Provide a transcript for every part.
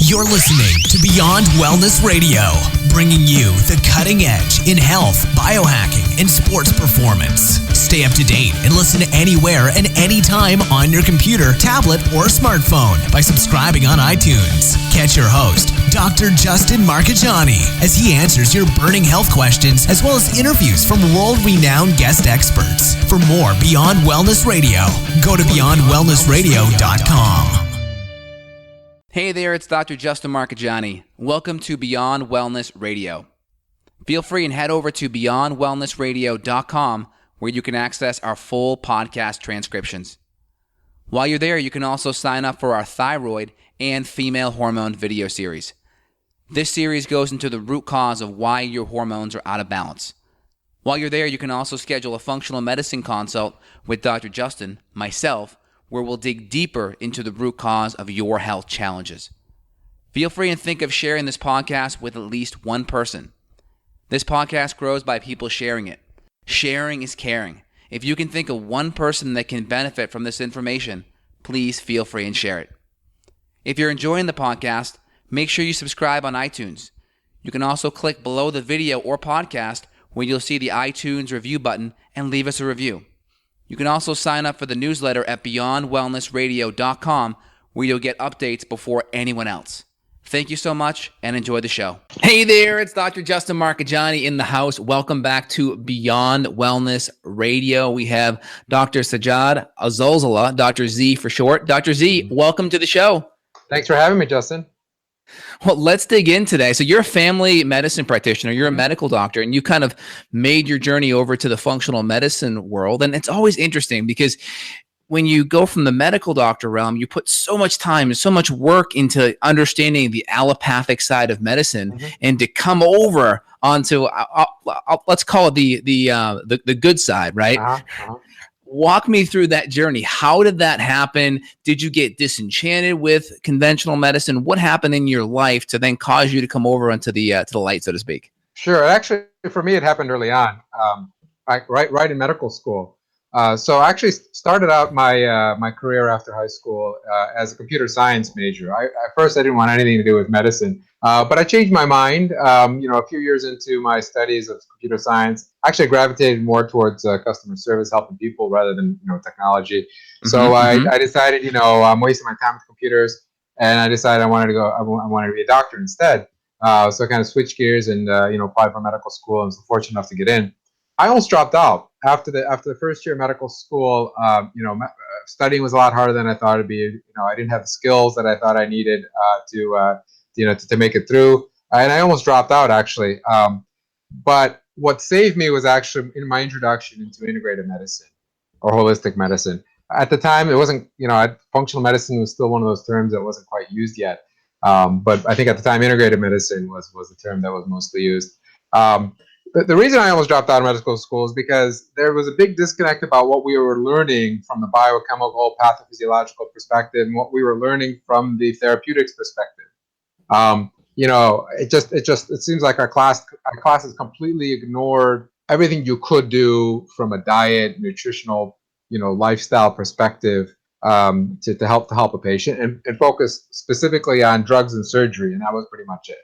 You're listening to Beyond Wellness Radio, bringing you the cutting edge in health, biohacking, and sports performance. Stay up to date and listen anywhere and anytime on your computer, tablet, or smartphone by subscribing on iTunes. Catch your host, Dr. Justin Marcagiani, as he answers your burning health questions as well as interviews from world-renowned guest experts. For more Beyond Wellness Radio, go to beyondwellnessradio.com. Hey there, it's Dr. Justin Marcagiani. Welcome to Beyond Wellness Radio. Feel free and head over to beyondwellnessradio.com where you can access our full podcast transcriptions. While you're there, you can also sign up for our thyroid and female hormone video series. This series goes into the root cause of why your hormones are out of balance. While you're there, you can also schedule a functional medicine consult with Dr. Justin, myself, where we'll dig deeper into the root cause of your health challenges. Feel free and think of sharing this podcast with at least one person. This podcast grows by people sharing it. Sharing is caring. If you can think of one person that can benefit from this information, please feel free and share it. If you're enjoying the podcast, make sure you subscribe on iTunes. You can also click below the video or podcast where you'll see the iTunes review button and leave us a review. You can also sign up for the newsletter at beyondwellnessradio.com where you'll get updates before anyone else. Thank you so much and enjoy the show. Hey there, it's Dr. Justin Marcagiani in the house. Welcome back to Beyond Wellness Radio. We have Dr. Sajad Zalzala, Dr. Z for short. Dr. Z, welcome to the show. Thanks for having me, Justin. Well, let's dig in today. So you're a family medicine practitioner, you're a medical doctor, and you kind of made your journey over to the functional medicine world. And it's always interesting because when you go from the medical doctor realm, you put so much time and so much work into understanding the allopathic side of medicine, and to come over onto, let's call it the good side, right? Walk me through that journey. How did that happen? Did you get disenchanted with conventional medicine? What happened in your life to then cause you to come over onto the light, so to speak? Sure. Actually, for me, it happened early on, right in medical school. So I actually started out my career after high school as a computer science major. At first, I didn't want anything to do with medicine, but I changed my mind. A few years into my studies of computer science, actually I gravitated more towards customer service, helping people rather than technology. So I decided I'm wasting my time with computers, and I decided I wanted to be a doctor instead. So I kind of switched gears and applied for medical school, and was fortunate enough to get in. I almost dropped out after the first year of medical school. Studying was a lot harder than I thought it'd be. I didn't have the skills that I thought I needed to make it through, and I almost dropped out actually. But what saved me was actually in my introduction into integrative medicine or holistic medicine. At the time, it wasn't. Functional medicine was still one of those terms that wasn't quite used yet. But I think at the time, integrative medicine was the term that was mostly used. The reason I almost dropped out of medical school is because there was a big disconnect about what we were learning from the biochemical, pathophysiological perspective and what we were learning from the therapeutics perspective. It seems like our classes completely ignored everything you could do from a diet, nutritional, lifestyle perspective to help a patient, and focus specifically on drugs and surgery, and that was pretty much it.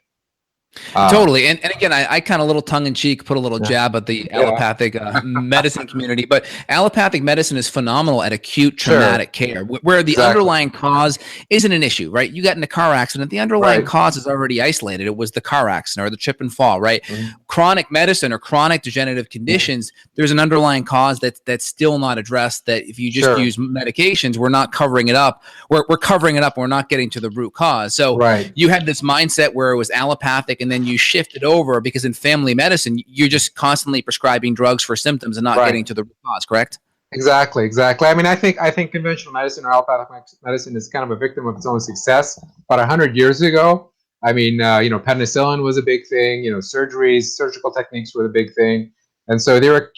Totally. And again, I kind of little tongue in cheek, put a little jab at the allopathic medicine community, but allopathic medicine is phenomenal at acute traumatic care where the underlying cause isn't an issue, right? You got in a car accident, the underlying cause is already isolated. It was the car accident or the trip and fall, right? Chronic medicine or chronic degenerative conditions, there's an underlying cause that's still not addressed, that if you just use medications, we're not covering it up. We're covering it up. We're not getting to the root cause. So you had this mindset where it was allopathic, and then you shifted over because in family medicine, you're just constantly prescribing drugs for symptoms and not getting to the root cause, correct? Exactly. I mean, I think conventional medicine or allopathic medicine is kind of a victim of its own success. About 100 years ago, I mean, penicillin was a big thing. Surgical techniques were the big thing, and so they were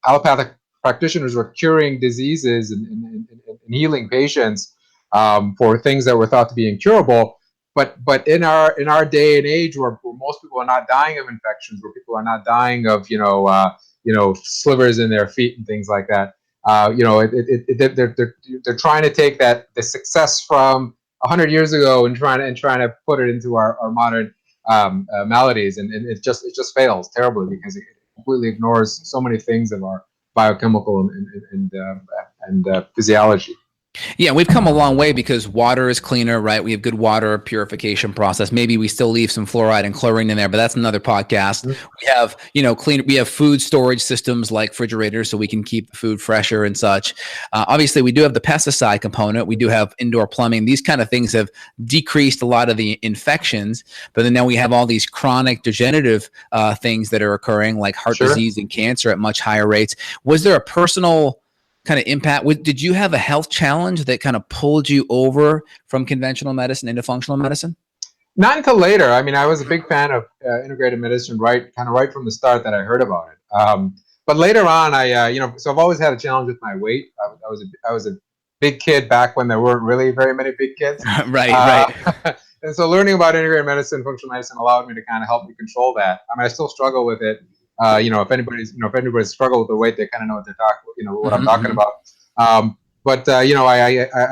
allopathic practitioners were curing diseases and healing patients for things that were thought to be incurable. But in our day and age, where most people are not dying of infections, where people are not dying of slivers in their feet and things like that, they're trying to take the success from 100 years ago and trying to put it into our modern maladies, and it just fails terribly because it completely ignores so many things of our biochemical and physiology. Yeah, we've come a long way because water is cleaner, right? We have good water purification process. Maybe we still leave some fluoride and chlorine in there, but that's another podcast. We have, we have food storage systems like refrigerators so we can keep the food fresher and such. Obviously, we do have the pesticide component. We do have indoor plumbing. These kind of things have decreased a lot of the infections, but then now we have all these chronic degenerative things that are occurring like heart disease and cancer at much higher rates. Was there a personal kind of impact? Did you have a health challenge that kind of pulled you over from conventional medicine into functional medicine? Not until later. I mean, I was a big fan of integrated medicine right from the start that I heard about it. But later on, so I've always had a challenge with my weight. I was a big kid back when there weren't really very many big kids. Right. And so learning about integrated medicine, functional medicine allowed me to kind of help me control that. I mean, I still struggle with it. If anybody's struggled with their weight, they kind of know what they're talking, what I'm talking about. I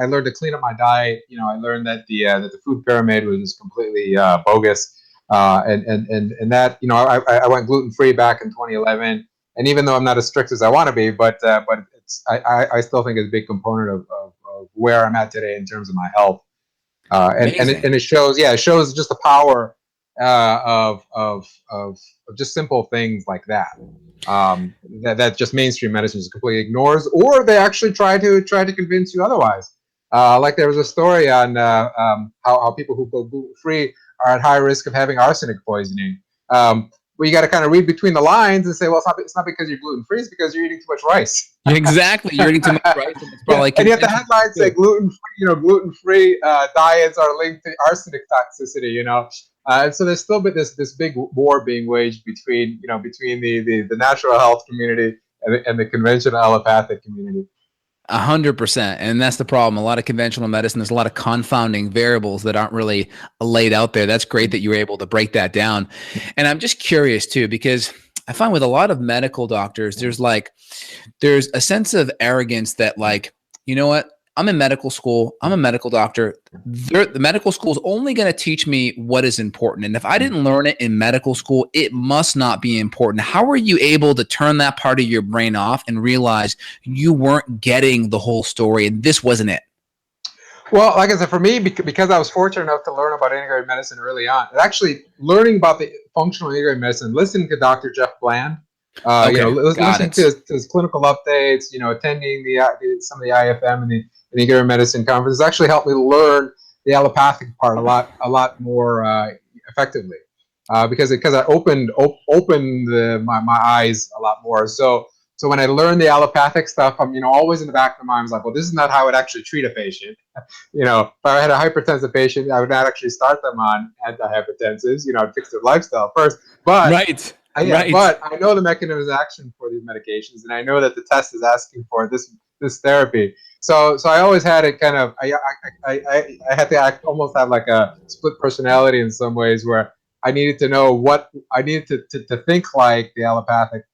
learned to clean up my diet. I learned that the food pyramid was completely bogus, and that I went gluten free back in 2011. And even though I'm not as strict as I want to be, but I still think it's a big component of where I'm at today in terms of my health. And it shows just the power of just simple things like that. That just mainstream medicine just completely ignores, or they actually try to convince you otherwise. Like there was a story on how people who go gluten free are at high risk of having arsenic poisoning. Well, you got to kind of read between the lines and say, well, it's not because you're gluten free; it's because you're eating too much rice. Exactly, you're eating too much rice. And yet the headlines say gluten free diets are linked to arsenic toxicity. And so there's still been this big war being waged between the natural health community and the conventional allopathic community. 100%. And that's the problem. A lot of conventional medicine, there's a lot of confounding variables that aren't really laid out there. That's great that you were able to break that down. And I'm just curious too, because I find with a lot of medical doctors, there's a sense of arrogance that you know what? I'm in medical school. I'm a medical doctor. The medical school is only going to teach me what is important. And if I didn't learn it in medical school, it must not be important. How are you able to turn that part of your brain off and realize you weren't getting the whole story and this wasn't it? Well, like I said, for me, because I was fortunate enough to learn about integrated medicine early on, actually learning about the functional integrated medicine, listening to Dr. Jeff Bland, listening to his clinical updates, attending some of the IFM and the integrated medicine conferences actually helped me learn the allopathic part a lot more effectively, because I opened my eyes a lot more. So when I learned the allopathic stuff, I'm always in the back of my mind, I was like, well, this is not how I would actually treat a patient. If I had a hypertensive patient, I would not actually start them on antihypertensives. I'd fix their lifestyle first. But right. But I know the mechanism of action for these medications, and I know that the test is asking for this therapy. So I always had it kind of. I had to almost have like a split personality in some ways, where I needed to know what I needed to think like the allopathic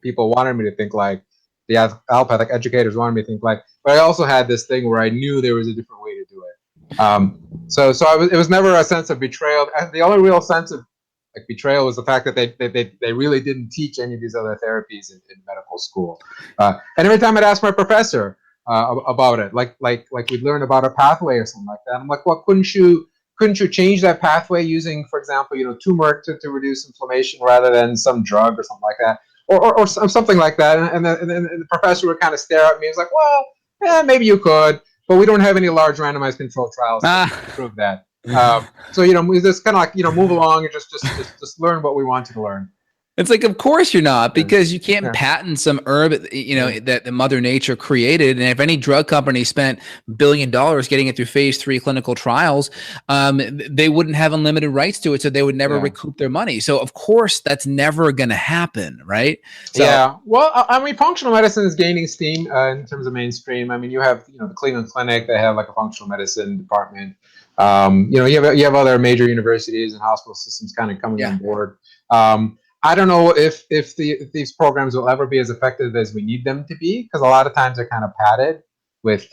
people wanted me to think like, the allopathic educators wanted me to think like. But I also had this thing where I knew there was a different way to do it. So it was never a sense of betrayal. The only real sense of betrayal was the fact that they really didn't teach any of these other therapies in medical school. And every time I'd ask my professor about it, like we'd learn about a pathway or something like that, I'm like, well, couldn't you change that pathway using, for example, turmeric to reduce inflammation rather than some drug or something like that, or something like that? And then the professor would kind of stare at me. He's like, well, yeah, maybe you could, but we don't have any large randomized controlled trials to prove that. So we just kind of move along and just learn what we want to learn. It's like, of course you're not, because you can't patent some herb, that the Mother Nature created. And if any drug company spent $1 billion getting it through phase 3 clinical trials, they wouldn't have unlimited rights to it, so they would never recoup their money. So of course that's never going to happen, right? So, well, I mean, functional medicine is gaining steam in terms of mainstream. I mean, you have the Cleveland Clinic. They have like a functional medicine department. You have other major universities and hospital systems kind of coming on board. I don't know if these programs will ever be as effective as we need them to be, because a lot of times they're kind of padded with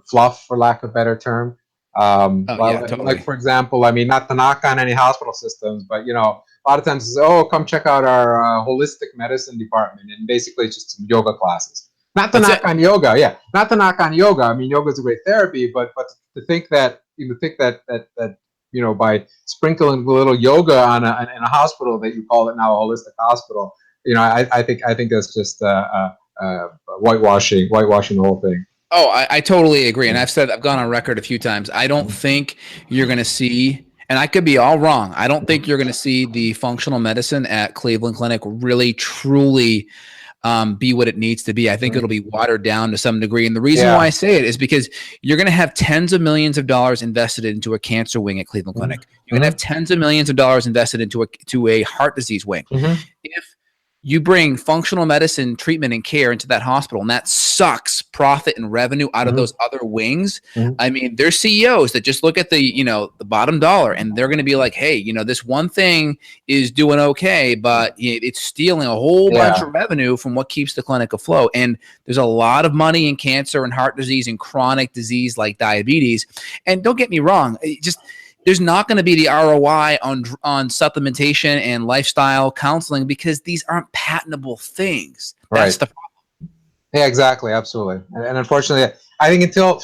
fluff, for lack of a better term. Oh yeah, totally. Like for example, I mean, not to knock on any hospital systems, but you know, a lot of times it's, oh, come check out our holistic medicine department, and basically it's just some yoga classes. Not to That's knock it. on yoga, yeah, not to knock on yoga. I mean, yoga is a great therapy, but to think that you know, by sprinkling a little yoga in a hospital that you call it now a holistic hospital, you know, I think that's just whitewashing the whole thing. Oh, I totally agree. And I've gone on record a few times. I don't think you're going to see, and I could be all wrong. I don't think you're going to see the functional medicine at Cleveland Clinic really, truly be what it needs to be. I think it'll be watered down to some degree. And the reason why I say it is because you're going to have tens of millions of dollars invested into a cancer wing at Cleveland Clinic. You're going to have tens of millions of dollars invested into a heart disease wing. If you bring functional medicine treatment and care into that hospital, and that sucks profit and revenue out of those other wings. I mean, there's CEOs that just look at the, you know, the bottom dollar, and they're going to be like, hey, you know, this one thing is doing okay, but it's stealing a whole bunch of revenue from what keeps the clinic afloat. And there's a lot of money in cancer and heart disease and chronic disease like diabetes. And don't get me wrong, there's not going to be the ROI on supplementation and lifestyle counseling because these aren't patentable things. That's the problem. Yeah, exactly. Absolutely. And unfortunately, I think until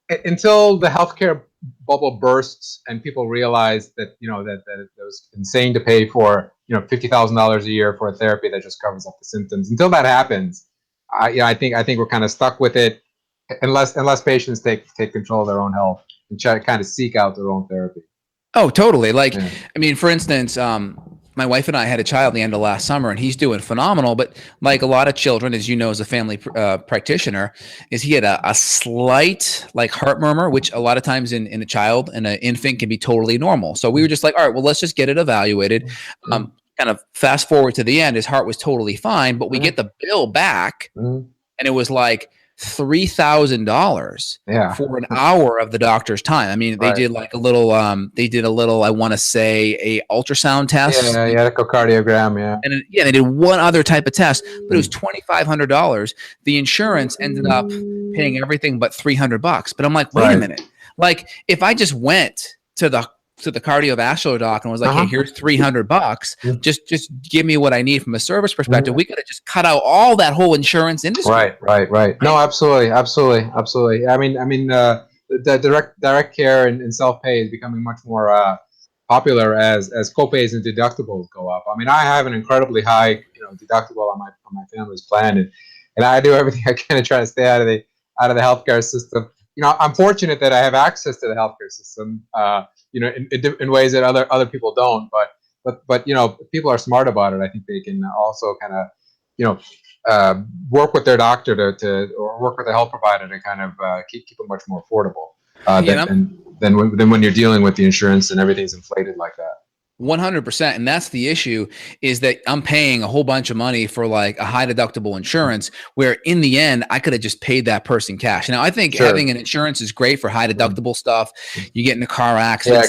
the healthcare bubble bursts and people realize that, you know, that it was insane to pay for, you know, $50,000 a year for a therapy that just covers up the symptoms. Until that happens, I think we're kind of stuck with it unless patients take control of their own health and try to kind of seek out their own therapy. Oh, totally. Like, I mean, for instance, my wife and I had a child the end of last summer, and he's doing phenomenal. But like a lot of children, as you know, as a family practitioner, is he had a slight like heart murmur, which a lot of times in a child and an infant can be totally normal. So we were just like, all right, well, let's just get it evaluated. Kind of fast forward to the end, his heart was totally fine, but we get the bill back, and it was like $3,000 for an hour of the doctor's time. I mean, they did like a little, I want to say a ultrasound test. Echocardiogram. And they did one other type of test, but it was $2,500. The insurance ended up paying everything but $300. But I'm like, wait a minute. Like if I just went to the cardiovascular doc and was like, hey, here's $300. Just give me what I need from a service perspective. We could have just cut out all that whole insurance industry. Right. No, absolutely. I mean, the direct care and self-pay is becoming much more popular as copays and deductibles go up. I mean, I have an incredibly high, you know, deductible on my family's plan, and I do everything I can to try to stay out of the healthcare system. You know, I'm fortunate that I have access to the healthcare system, you know, in ways that other people don't. But you know, if people are smart about it, I think they can also kind of, you know, work with their doctor or work with a health provider to kind of keep it much more affordable than when you're dealing with the insurance and everything's inflated like that. 100%. And that's the issue, is that I'm paying a whole bunch of money for like a high deductible insurance where in the end, I could have just paid that person cash. Now, I think having an insurance is great for high deductible stuff. You get in a car accident,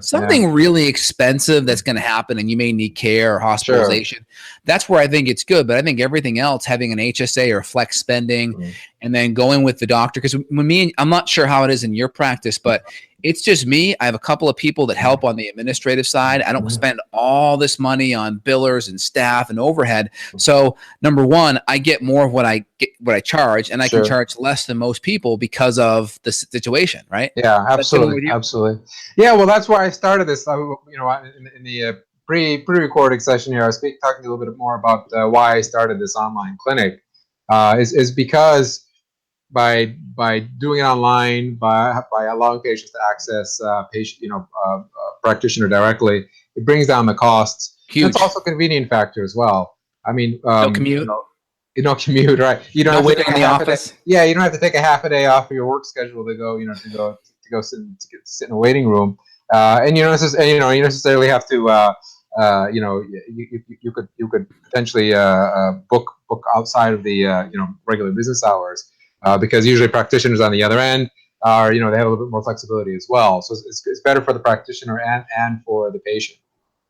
something really expensive that's going to happen and you may need care or hospitalization. That's where I think it's good. But I think everything else, having an HSA or flex spending and then going with the doctor, because I'm not sure how it is in your practice, but it's just me. I have a couple of people that help on the administrative side. I don't spend all this money on billers and staff and overhead. So number one, I get more of what I charge, and I can charge less than most people because of the situation, right? Yeah, absolutely. Yeah, well, that's why I started this. You know, in the pre-recording session here, I was talking a little bit more about why I started this online clinic. Is because by doing it online, by allowing patients to access practitioner directly, it brings down the costs. Huge. It's also a convenient factor as well. I mean, no commute. You don't commute, right? You don't have to take in the office. Yeah, you don't have to take a half a day off of your work schedule to go sit in a waiting room. And you don't necessarily have to. You could potentially book outside of the regular business hours. Because usually practitioners on the other end are, they have a little bit more flexibility as well. So it's better for the practitioner and for the patient.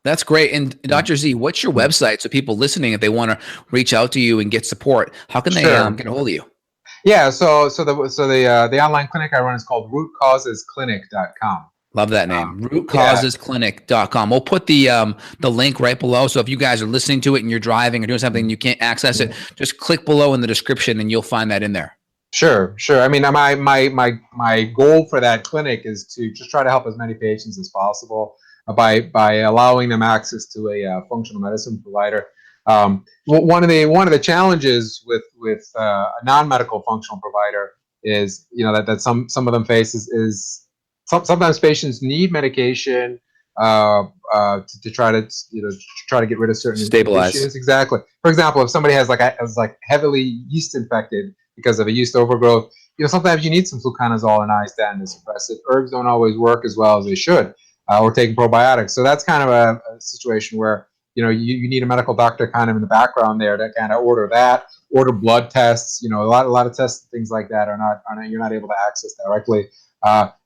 That's great. And Dr. Z, what's your website so people listening, if they want to reach out to you and get support, how can they get a hold of you? Yeah, the online clinic I run is called rootcausesclinic.com. Love that name. Yeah, Rootcausesclinic.com. We'll put the link right below. So if you guys are listening to it and you're driving or doing something and you can't access it, just click below in the description and you'll find that in there. sure. I mean, my goal for that clinic is to just try to help as many patients as possible by allowing them access to a functional medicine provider. One of the challenges with a non-medical functional provider is, that some of them face is sometimes patients need medication to try to get rid of certain Stabilize. issues. Exactly. For example, if somebody has like heavily yeast infected because of a yeast overgrowth, sometimes you need some fluconazole and iostat to suppress it. Herbs don't always work as well as they should, or taking probiotics. So that's kind of a situation where you need a medical doctor kind of in the background there to kind of order blood tests. A lot of tests, things like that you're not able to access directly.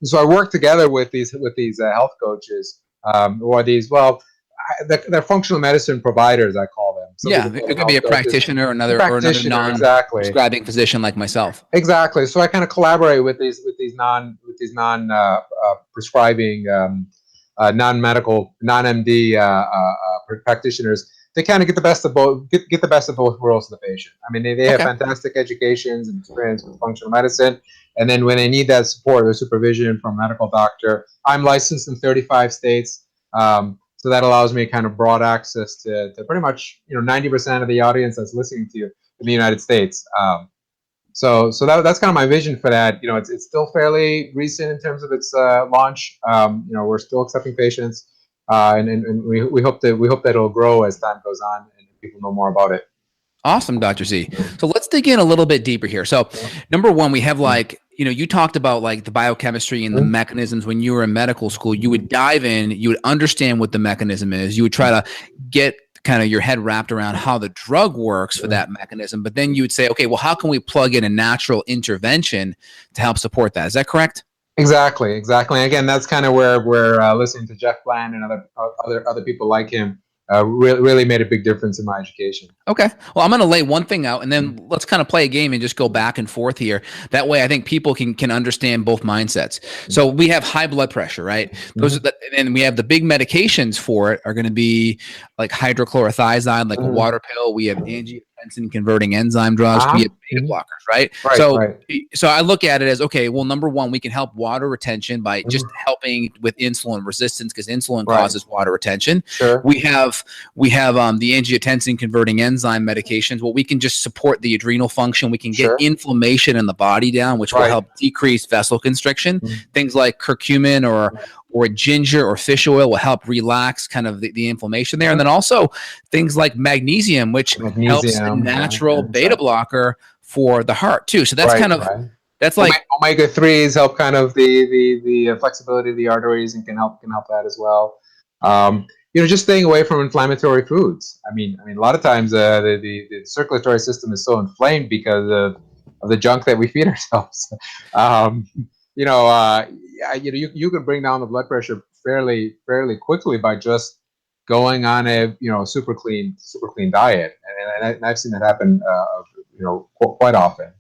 So I work together with these health coaches, or they're functional medicine providers, I call them. Yeah, it could be a practitioner or another non-prescribing physician like myself. Exactly. So I kind of collaborate with these non prescribing, non-medical, non-MD practitioners to kind of get the best of both worlds of the patient. I mean, they have fantastic educations and experience with functional medicine, and then when they need that support or supervision from a medical doctor, I'm licensed in 35 states. So that allows me kind of broad access to pretty much 90% of the audience that's listening to you in the United States. So that's kind of my vision for that. It's still fairly recent in terms of its launch. We're still accepting patients, and we hope that it'll grow as time goes on and people know more about it. Awesome, Dr. Z. So let's dig in a little bit deeper here. So number one, we have you talked about the biochemistry and the mechanisms when you were in medical school. You would dive in, you would understand what the mechanism is. You would try to get kind of your head wrapped around how the drug works for that mechanism. But then you would say, okay, well, how can we plug in a natural intervention to help support that? Is that correct? Exactly. Again, that's kind of where listening to Jeff Bland and other people like him really made a big difference in my education. Okay. Well, I'm going to lay one thing out and then let's kind of play a game and just go back and forth here. That way I think people can understand both mindsets. So we have high blood pressure, right? And we have the big medications for it are going to be like hydrochlorothiazide, like a water pill. We have angiotensin converting enzyme drugs. We have beta blockers, right? So I look at it as, okay, well, number one, we can help water retention by just helping with insulin resistance because insulin causes water retention. Sure. We have the angiotensin converting enzyme medications. Well, we can just support the adrenal function. We can get inflammation in the body down, which will help decrease vessel constriction. Things like curcumin or ginger or fish oil will help relax kind of the inflammation there. And then also things like magnesium, which helps the natural beta blocker for the heart too. So that's that's like omega-3s help kind of the flexibility of the arteries and can help that as well. Just staying away from inflammatory foods. I mean, a lot of times the circulatory system is so inflamed because of the junk that we feed ourselves. You can bring down the blood pressure fairly quickly by just going on a super clean diet, and I've seen that happen quite often.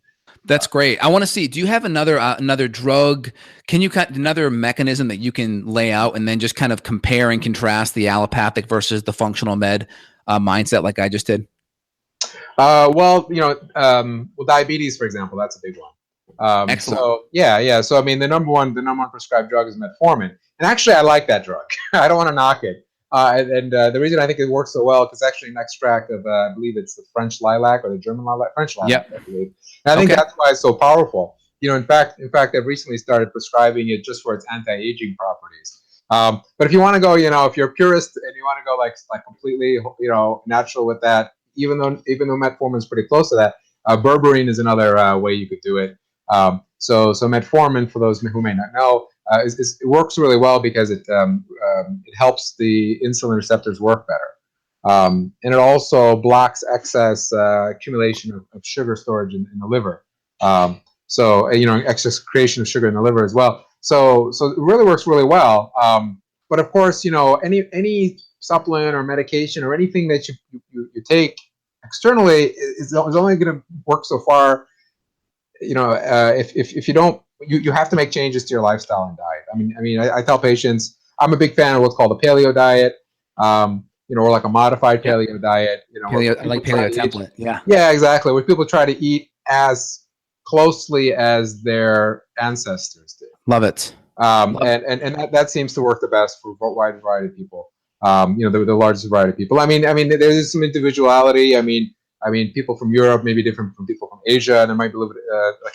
That's great. I want to see, do you have another drug? Can you another mechanism that you can lay out and then just kind of compare and contrast the allopathic versus the functional med mindset like I just did? Diabetes, for example, that's a big one. Excellent. So I mean, the number one prescribed drug is metformin, and actually I like that drug. I don't want to knock it. The reason I think it works so well is actually an extract of, I believe it's the French lilac or the German lilac, French lilac, I believe. And I think that's why it's so powerful. In fact, I've recently started prescribing it just for its anti-aging properties. But if you want to go, if you're a purist and you want to go like completely, natural with that, even though metformin is pretty close to that, berberine is another way you could do it. So metformin, for those who may not know, it works really well because it helps the insulin receptors work better, and it also blocks excess accumulation of sugar storage in the liver. Excess creation of sugar in the liver as well. So it really works really well. But of course, any supplement or medication or anything that you take externally is only going to work so far if you don't, you have to make changes to your lifestyle and diet. I tell patients, I'm a big fan of what's called a paleo diet, or like a modified paleo diet. Paleo, I like paleo template. Yeah, exactly. Where people try to eat as closely as their ancestors did. Love it. And that seems to work the best for a wide variety of people. The largest variety of people. There's some individuality. People from Europe may be different from people from Asia, and there might be a little bit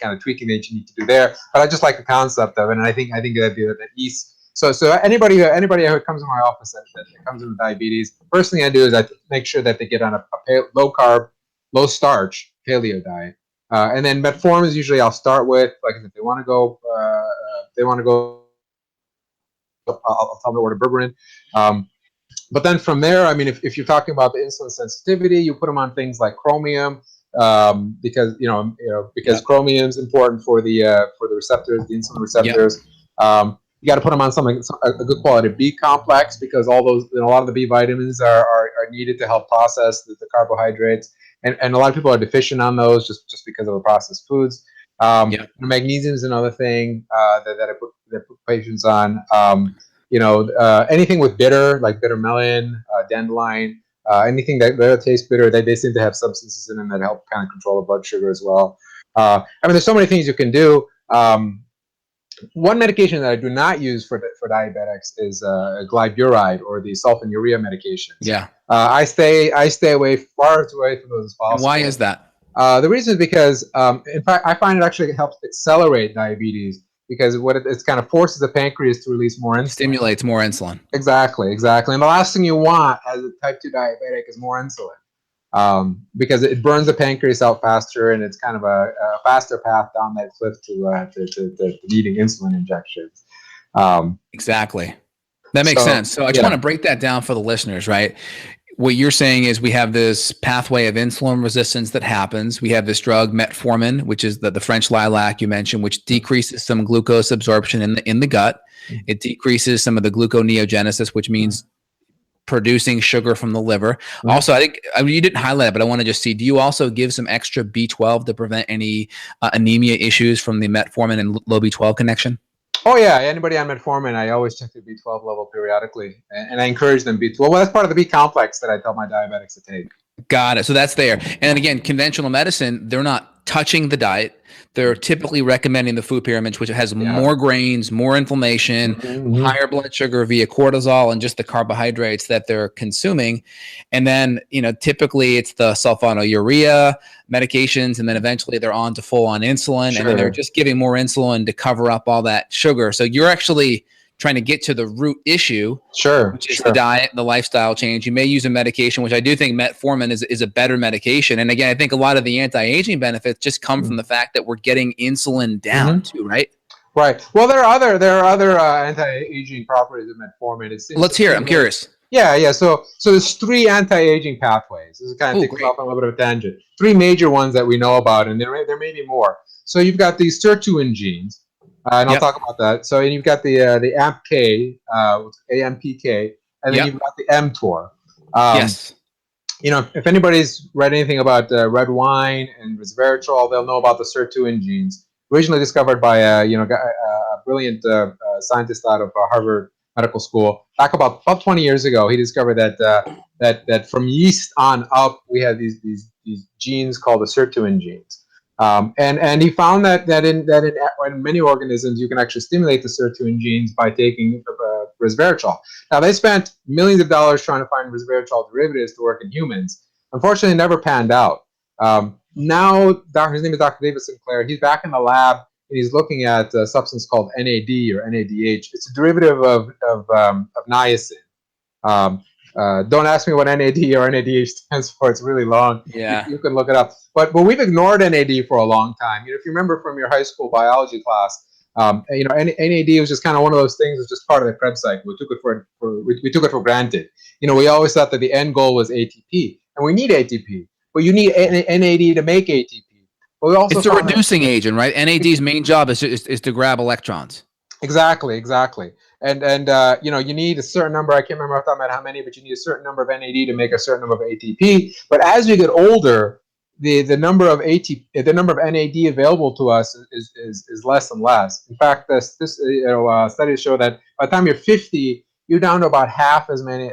kind of tweaking that you need to do there. But I just like the concept of it, and I think that ease. So anybody who comes in my office that comes in with diabetes, first thing I do is I make sure that they get on a low carb, low starch paleo diet, and then metformin is usually I'll start with. Like if they want to go, I'll tell them to order berberine. But then from there, if you're talking about the insulin sensitivity, you put them on things like chromium, because chromium is important for the receptors, the insulin receptors. Yep. You got to put them on a good quality B complex, because all those, a lot of the B vitamins are needed to help process the carbohydrates, and a lot of people are deficient on those just because of the processed foods. Magnesium is another thing that I put patients on. Anything with bitter, like bitter melon, dandelion, anything that tastes bitter, they seem to have substances in them that help kind of control the blood sugar as well. There's so many things you can do. One medication that I do not use for diabetics is glyburide, or the sulfonylurea medications. Yeah. I stay far away from those as possible. And why is that? The reason is because, in fact, I find it actually helps accelerate diabetes, because it kind of forces the pancreas to release more insulin. Stimulates more insulin. Exactly. And the last thing you want as a type 2 diabetic is more insulin, because it burns the pancreas out faster, and it's kind of a faster path down that cliff to needing insulin injections. Exactly. That makes sense. So I just want to break that down for the listeners, right? What you're saying is we have this pathway of insulin resistance that happens. We have this drug metformin, which is the French lilac you mentioned, which decreases some glucose absorption in the gut. It decreases some of the gluconeogenesis, which means producing sugar from the liver. Also, I think you didn't highlight it, but I want to just see, do you also give some extra B12 to prevent any anemia issues from the metformin and low B12 connection? Oh yeah, anybody on metformin, I always check the B12 level periodically, and I encourage them B12. Well, that's part of the B complex that I tell my diabetics to take. Got it. So that's there. And again, conventional medicine, they're not touching the diet. They're typically recommending the food pyramid, which has more grains, more inflammation, higher blood sugar via cortisol, and just the carbohydrates that they're consuming. And then, typically it's the sulfonylurea medications, and then eventually they're on to full-on insulin, and then they're just giving more insulin to cover up all that sugar. So you're actually trying to get to the root issue, which is the diet, the lifestyle change. You may use a medication, which I do think metformin is a better medication. And again, I think a lot of the anti-aging benefits just come from the fact that we're getting insulin down too, right? Right. Well, there are other anti-aging properties of metformin. Let's hear it. I'm curious. Yeah. So there's 3 anti-aging pathways. This is kind of taking off on a little bit of a tangent. 3 major ones that we know about, and there may be more. So you've got these sirtuin genes. And I'll talk about that. So you've got the AMPK, AMPK, and then you've got the mTOR. Yes. If anybody's read anything about red wine and resveratrol, they'll know about the sirtuin genes. Originally discovered by a brilliant scientist out of Harvard Medical School back about 20 years ago. He discovered that from yeast on up, we have these genes called the sirtuin genes. And he found that in many organisms, you can actually stimulate the sirtuin genes by taking resveratrol. Now, they spent millions of dollars trying to find resveratrol derivatives to work in humans. Unfortunately, it never panned out. Now, his name is Dr. David Sinclair. He's back in the lab, and he's looking at a substance called NAD or NADH. It's a derivative of niacin. Don't ask me what NAD or NADH stands for. It's really long. Yeah. You can look it up. But we've ignored NAD for a long time. If you remember from your high school biology class, NAD was just kind of one of those things. It was just part of the Krebs cycle. We took it for granted. We always thought that the end goal was ATP, and we need ATP, but you need NAD to make ATP. But we also it's a reducing agent, right? NAD's main job is to grab electrons. Exactly. And you need a certain number. I can't remember off the top of my head how many, but you need a certain number of NAD to make a certain number of ATP. But as you get older, the number of NAD available to us is less and less. In fact, studies show that by the time you're 50, you're down to about half as much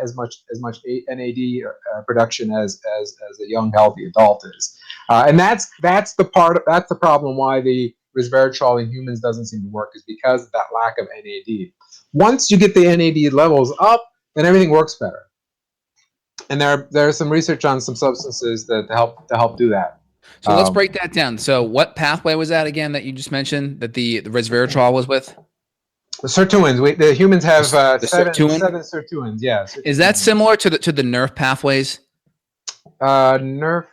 NAD production as a young healthy adult is, and that's the problem why the resveratrol in humans doesn't seem to work, is because of that lack of NAD. Once you get the NAD levels up, then everything works better. And there's some research on some substances that help do that. So let's break that down. So what pathway was that again that you just mentioned that the resveratrol was with? The sirtuins. The humans have seven sirtuins. Yeah. Sirtuins. Is that similar to the nerve pathways? Nerve.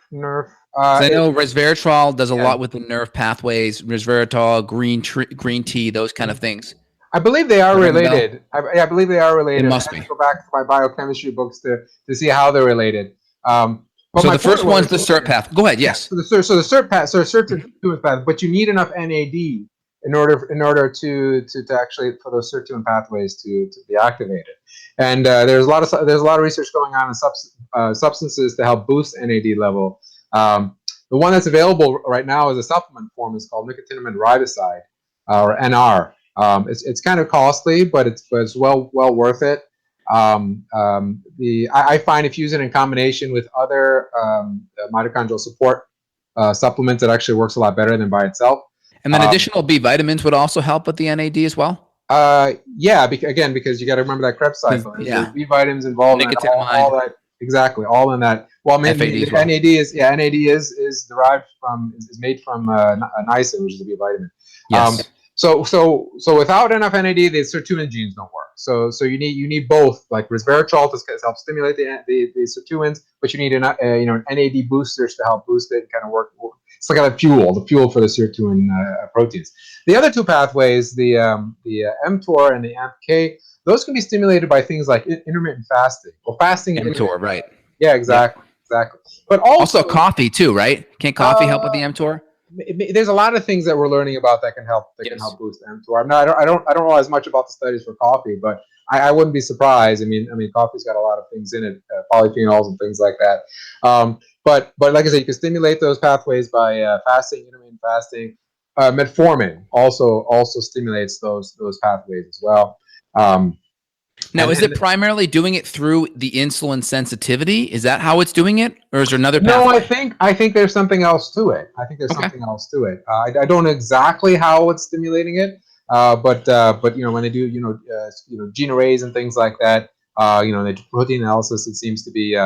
I know resveratrol does a lot with the nerve pathways. Resveratrol, green tea, those kind of things. I believe they are related. I believe they are related. It must be. I have to go back to my biochemistry books to see how they're related. So the first one's the SIRT path. Go ahead. Yes. So the SIRT path. So sirtuin path, but you need enough NAD in order to actually for those sirtuin pathways to be activated. And there's a lot of research going on in substances to help boost NAD level. The one that's available right now as a supplement form is called nicotinamide riboside, or NR. It's kind of costly, but it's well worth it. I find if you use it in combination with other mitochondrial support supplements, it actually works a lot better than by itself. And then additional B vitamins would also help with the NAD as well? Yeah, because you got to remember that Krebs cycle. Yeah. There's B vitamins involved in all that. Exactly, all in that. Well, NAD is derived from, is made from niacin, which is a B vitamin. Yes. So without enough NAD, the sirtuin genes don't work. So you need both, like resveratrol to help stimulate the sirtuins, but you need NAD boosters to help boost it and kind of work. It's like the fuel for the sirtuin proteins. The other two pathways, the mTOR and the AMPK, those can be stimulated by things like intermittent fasting. Well, fasting. mTOR, right? Yeah, exactly. But also coffee too, right? Can't coffee help with the mTOR? There's a lot of things that we're learning about that can help boost mTOR. I don't know as much about the studies for coffee, but I wouldn't be surprised. I mean, coffee's got a lot of things in it, polyphenols and things like that. But like I said, you can stimulate those pathways by intermittent fasting. Metformin also stimulates those pathways as well. Now, is it primarily doing it through the insulin sensitivity? Is that how it's doing it, or is there another pathway? No, I think there's something else to it. Something else to it. I don't know exactly how it's stimulating it, but when they do gene arrays and things like that, the protein analysis, it seems to be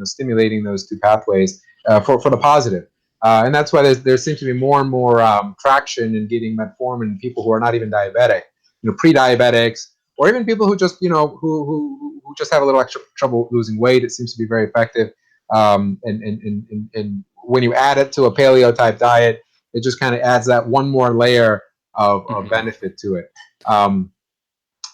stimulating those two pathways for the positive. And that's why there seems to be more and more traction in getting metformin in people who are not even diabetic, pre-diabetics, or even people who just who just have a little extra trouble losing weight. It seems to be very effective. And when you add it to a paleo type diet, it just kind of adds that one more layer of benefit to it.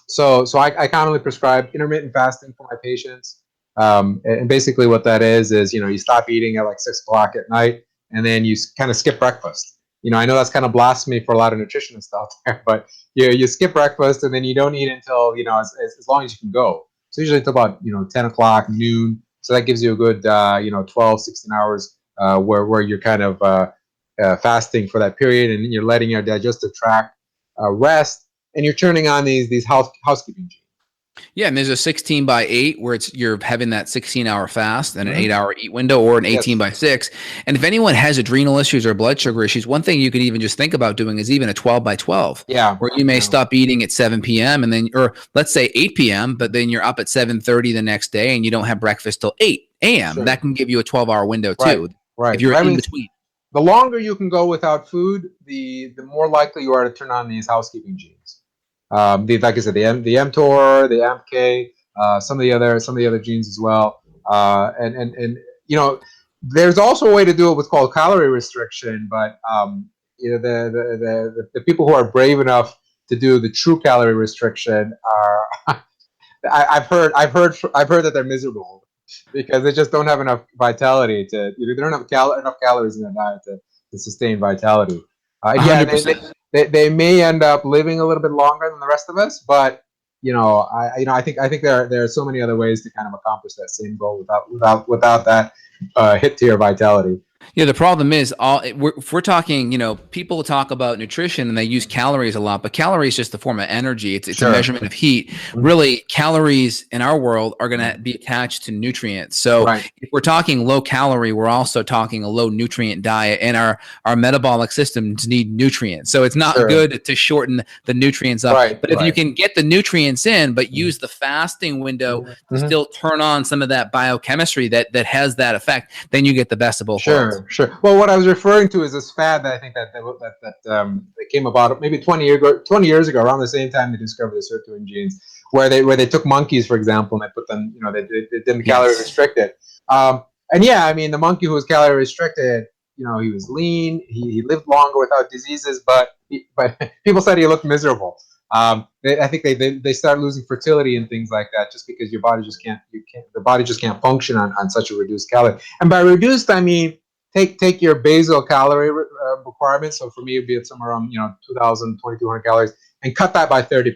So I commonly prescribe intermittent fasting for my patients. And basically what that is you stop eating at like 6 o'clock at night, and then you kind of skip breakfast. I know that's kind of blasphemy for a lot of nutritionists out there, but you skip breakfast and then you don't eat until as long as you can go. So usually it's about 10 o'clock, noon. So that gives you a good 12, 16 hours where you're kind of fasting for that period, and you're letting your digestive tract rest, and you're turning on these housekeeping genes. Yeah, and there's a 16/8 where you're having that 16-hour fast and an 8-hour eat window, or an 18/6. And if anyone has adrenal issues or blood sugar issues, one thing you could even just think about doing is even a 12/12. Yeah, where you may stop eating at 7 p.m. and then, or let's say 8 p.m., but then you're up at 7:30 the next day and you don't have breakfast till 8 a.m. Sure. That can give you a 12-hour window too. Right. If you're in between. The longer you can go without food, the more likely you are to turn on these housekeeping genes. Like I said, the mTOR, the AMPK, some of the other genes as well. And there's also a way to do it what's called calorie restriction. But the people who are brave enough to do the true calorie restriction are I've heard that they're miserable because they just don't have enough vitality to. They don't have enough calories in their diet to sustain vitality. They may end up living a little bit longer than the rest of us, but I think there are so many other ways to kind of accomplish that same goal without that hit to your vitality. Yeah, the problem is if we're talking, people talk about nutrition and they use calories a lot, but calories is just a form of energy. It's a measurement of heat. Really, calories in our world are going to be attached to nutrients. So if we're talking low calorie, we're also talking a low nutrient diet, and our metabolic systems need nutrients. So it's not good to shorten the nutrients up. But if you can get the nutrients in, but use the fasting window to still turn on some of that biochemistry that has that effect, then you get the best of both worlds. Sure. Well, what I was referring to is this fad that I think that came about maybe 20 years ago, around the same time they discovered the sirtuin genes, where they took monkeys, for example, and they put them, they didn't calorie restrict it. And yeah, I mean, the monkey who was calorie restricted, he was lean, he lived longer without diseases, but people said he looked miserable. I think they start losing fertility and things like that just because your body just the body just can't function on such a reduced calorie. And by reduced, I mean, take your basal calorie requirements. So for me, it'd be at somewhere around 2,000, 2,200 calories, and cut that by 30%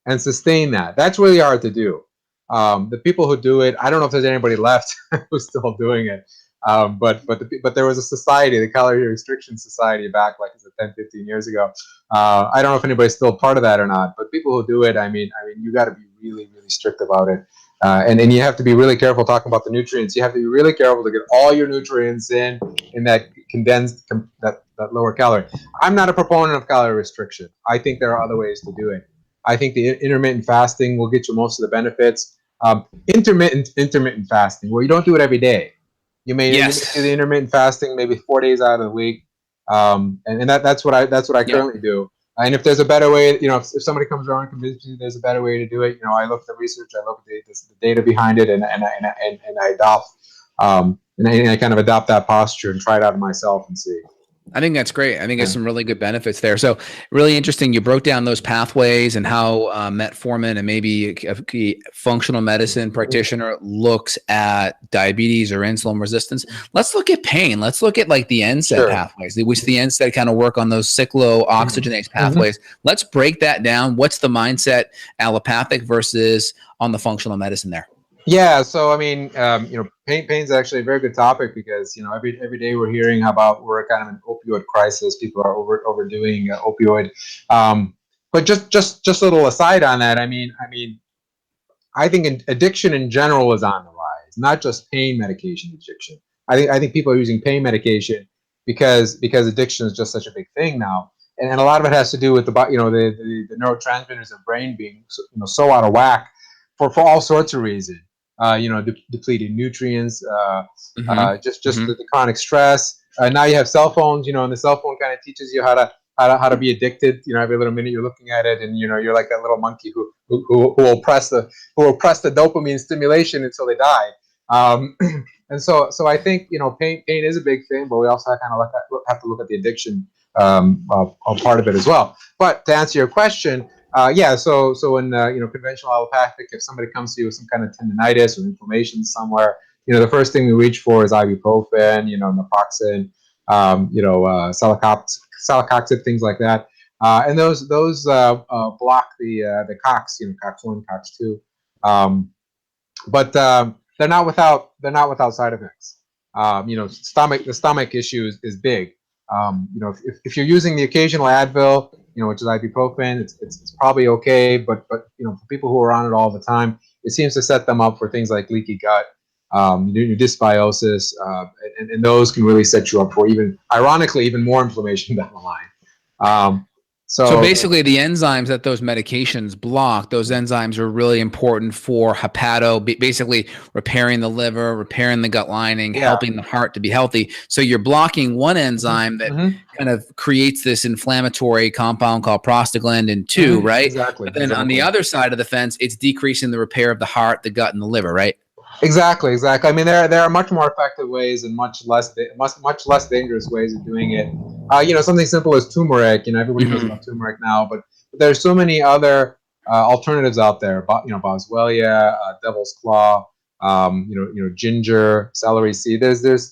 and sustain that. That's really hard to do. The people who do it, I don't know if there's anybody left who's still doing it. But there was a society, the Calorie Restriction Society, back like 10, 15 years ago. I don't know if anybody's still part of that or not. But people who do it, I mean, you got to be really, really strict about it. And you have to be really careful talking about the nutrients. You have to be really careful to get all your nutrients in that condensed, that lower calorie. I'm not a proponent of calorie restriction. I think there are other ways to do it. I think the intermittent fasting will get you most of the benefits. Intermittent fasting, where you don't do it every day. You may do the intermittent fasting maybe 4 days out of the week, and that's what I currently do. And if there's a better way, if somebody comes around and convinces me there's a better way to do it, I look at the research, I look at the data behind it, and I adopt, and I kind of adopt that posture and try it out myself and see. I think that's great. I think there's some really good benefits there. So really interesting. You broke down those pathways and how metformin and maybe a functional medicine practitioner looks at diabetes or insulin resistance. Let's look at pain. Let's look at like the NSAID pathways, which the NSAID kind of work on those cyclooxygenase pathways. Let's break that down. What's the mindset allopathic versus on the functional medicine there? Yeah, so I mean, pain's actually a very good topic because every day we're hearing about we're kind of an opioid crisis. People are overdoing opioid. But just a little aside on that. I mean, I think addiction in general is on the rise, not just pain medication addiction. I think people are using pain medication because addiction is just such a big thing now, and a lot of it has to do with the neurotransmitters of brain being so out of whack for all sorts of reasons. Depleted nutrients, just the chronic stress. Now you have cell phones, and the cell phone kind of teaches you how to be addicted. Every little minute you're looking at it, and you're like that little monkey who will press the dopamine stimulation until they die. And so I think pain is a big thing, but we also have to look at the addiction part of it as well. But to answer your question. So in conventional allopathic, if somebody comes to you with some kind of tendinitis or inflammation somewhere, the first thing we reach for is ibuprofen, naproxen, celecoxib, things like that, and those block the COX, COX-1, COX-2, but they're not without side effects. The stomach issue is big. If you're using the occasional Advil, which is ibuprofen, it's probably okay, but for people who are on it all the time, it seems to set them up for things like leaky gut, dysbiosis, and those can really set you up for ironically, even more inflammation down the line. So basically the enzymes that those medications block, those enzymes are really important for basically repairing the liver, repairing the gut lining, helping the heart to be healthy. So you're blocking one enzyme that kind of creates this inflammatory compound called prostaglandin 2, right? Exactly. But then on the other side of the fence, it's decreasing the repair of the heart, the gut, and the liver, right? Exactly. I mean, there are much more effective ways and much less dangerous ways of doing it. Something simple as turmeric. Everybody knows about turmeric now, but there's so many other alternatives out there. Boswellia, devil's claw, ginger, celery seed. There's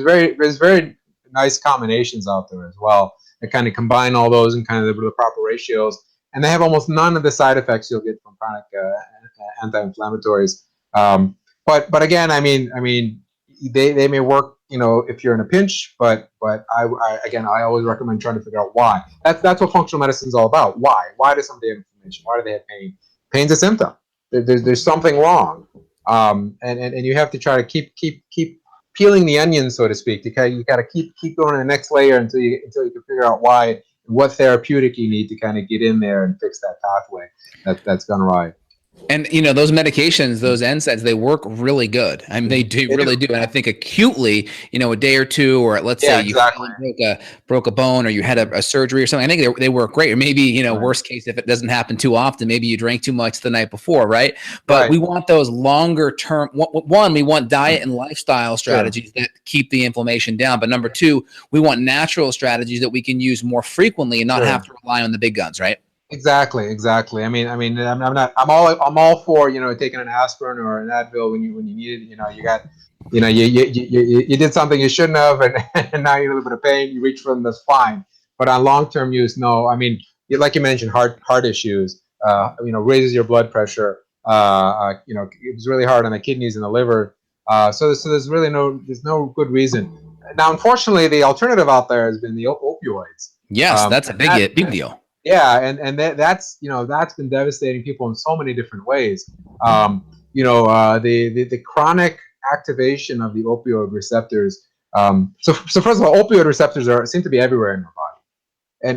very nice combinations out there as well that kind of combine all those in kind of the proper ratios, and they have almost none of the side effects you'll get from chronic anti-inflammatories. But again, I mean, they may work, if you're in a pinch, but I always recommend trying to figure out why. That's what functional medicine is all about. Why does somebody have inflammation? Why do they have pain? Pain's a symptom. There's something wrong, and you have to try to keep peeling the onion, so to speak. You got to keep going to the next layer until you can figure out why, what therapeutic you need to kind of get in there and fix that pathway that's gone awry. And those medications, those NSAIDs, they work really good. I mean, they really do. And I think acutely, a day or two, or let's say exactly. you broke a bone, or you had a surgery or something. I think they work great. Or maybe right. Worst case, if it doesn't happen too often, maybe you drank too much the night before, right? But right. We want those longer term. One, we want diet and lifestyle strategies that keep the inflammation down. But number two, we want natural strategies that we can use more frequently and not have to rely on the big guns, right? Exactly. I mean, I'm all for, taking an aspirin or an Advil when you need it. You did something you shouldn't have, and now you're in a little bit of pain. You reach for them, that's fine. But on long-term use, no. I mean, like you mentioned, heart issues, raises your blood pressure. It's really hard on the kidneys and the liver. So there's really no good reason. Now, unfortunately, the alternative out there has been the opioids. Yes, that's a big deal. Yeah, and that's been devastating people in so many different ways. The chronic activation of the opioid receptors. So first of all, opioid receptors seem to be everywhere in our body,